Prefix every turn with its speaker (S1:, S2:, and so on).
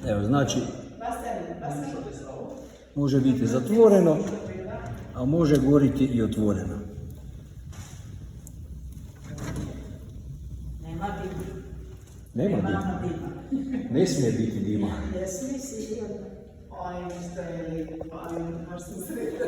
S1: Evo, znači, može biti zatvoreno, a može goriti i otvoreno. Nema dima. Ne smije biti dima.
S2: Ne smije sigurno. Aj, šta je lijepo, aj, baš sam sretna.